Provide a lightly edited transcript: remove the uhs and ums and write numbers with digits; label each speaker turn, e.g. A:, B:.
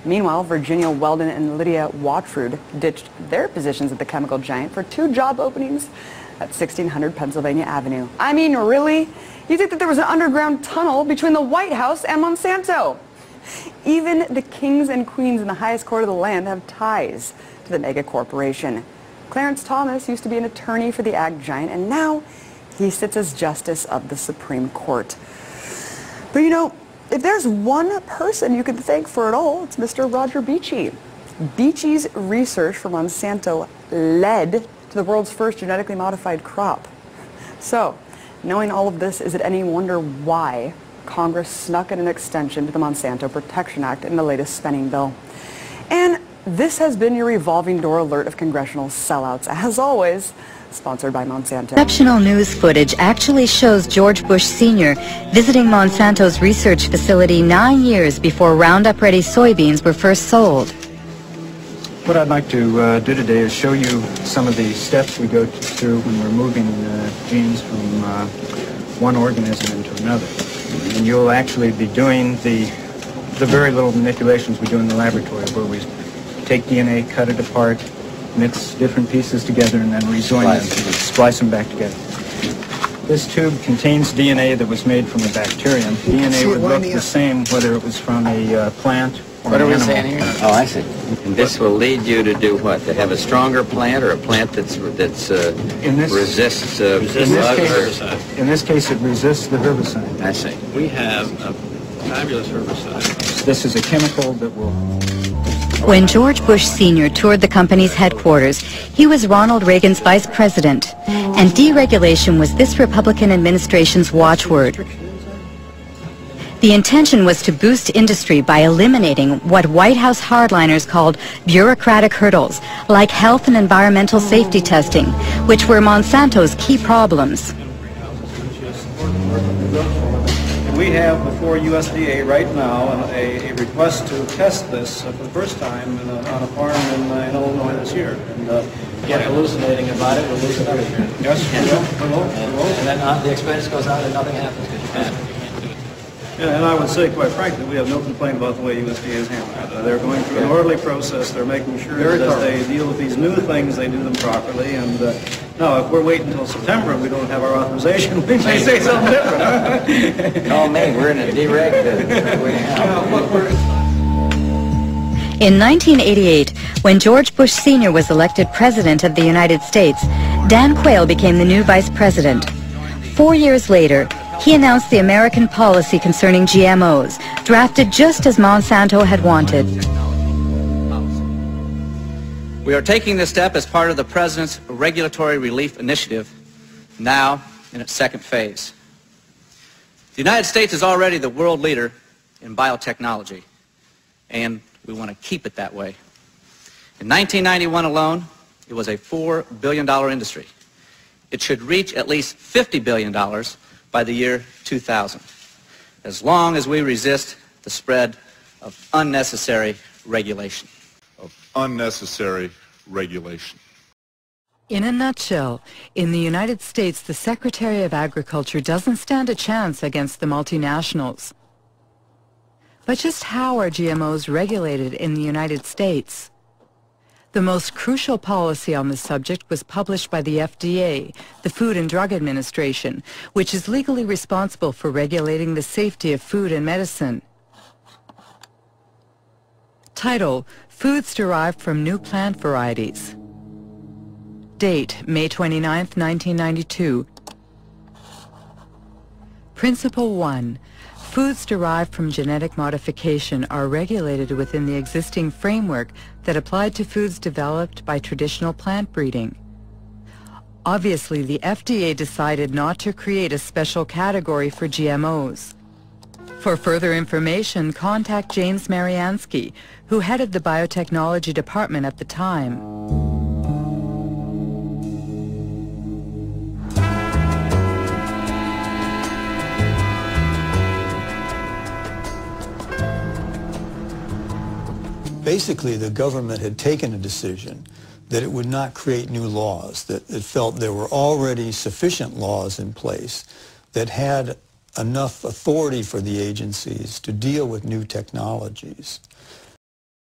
A: Meanwhile, Virginia Weldon and Lydia Watford ditched their positions at the chemical giant for 2 job openings at 1600 Pennsylvania Avenue. I mean, really? You think that there was an underground tunnel between the White House and Monsanto? Even the kings and queens in the highest court of the land have ties to the mega corporation. Clarence Thomas used to be an attorney for the ag giant, and now he sits as justice of the Supreme Court. But you know, if there's one person you can thank for it all, it's Mr. Roger Beachy. Beachy's research for Monsanto led to the world's first genetically modified crop. So, knowing all of this, is it any wonder why Congress snuck in an extension to the Monsanto Protection Act in the latest spending bill? And this has been your revolving door alert of congressional sellouts, as always, sponsored by Monsanto.
B: Exceptional news footage actually shows George Bush Sr. visiting Monsanto's research facility 9 years before Roundup-ready soybeans were first sold.
C: What I'd like to do today is show you some of the steps we go through when we're moving genes from one organism into another. And you'll actually be doing the very little manipulations we do in the laboratory, where we take DNA, cut it apart, mix different pieces together, and then rejoin them, splice them back together. This tube contains DNA that was made from a bacterium. DNA would look the same whether it was from a plant or an animal. What are we saying here?
D: Oh, I see. And this will lead you to do what? To have a stronger plant, or a plant that's resists herbicide?
C: In this case, it resists the herbicide.
D: I see.
E: We have a fabulous herbicide.
C: This is a chemical that will...
B: When George Bush Sr. toured the company's headquarters, he was Ronald Reagan's vice president, and deregulation was this Republican administration's watchword. The intention was to boost industry by eliminating what White House hardliners called bureaucratic hurdles, like health and environmental safety testing, which were Monsanto's key problems.
F: We have before USDA right now a request to test this for the first time on a farm in Illinois this year. And
G: get hallucinating about it, we'll lose another year.
F: Yes, we will.
G: And then the expense goes out and nothing happens because you can't do it.
F: Yeah, and I would say, quite frankly, we have no complaint about the way USDA is handling it. They're going through an orderly process. They're making sure that as they deal with these new things, they do them properly. And no, if we're waiting until September and we don't have our authorization, we may say something different.
D: No, man, we're in a dereg.
B: In 1988, when George Bush Sr. was elected President of the United States, Dan Quayle became the new Vice President. 4 years later, he announced the American policy concerning GMOs, drafted just as Monsanto had wanted.
H: We are taking this step as part of the President's Regulatory Relief Initiative, now in its second phase. The United States is already the world leader in biotechnology, and we want to keep it that way. In 1991 alone, it was a $4 billion industry. It should reach at least $50 billion by the year 2000, as long as we resist the spread of unnecessary regulation.
I: In a nutshell, in the United States, the Secretary of Agriculture doesn't stand a chance against the multinationals. But just how are GMOs regulated in the United States? The most crucial policy on the subject was published by the FDA, the Food and Drug Administration, which is legally responsible for regulating the safety of food and medicine. Title: Foods derived from new plant varieties. Date: May 29, 1992. Principle 1. Foods derived from genetic modification are regulated within the existing framework that applied to foods developed by traditional plant breeding. Obviously, the FDA decided not to create a special category for GMOs. For further information, contact James Mariansky, who headed the biotechnology department at the time.
J: Basically, the government had taken a decision that it would not create new laws, that it felt there were already sufficient laws in place that had enough authority for the agencies to deal with new technologies.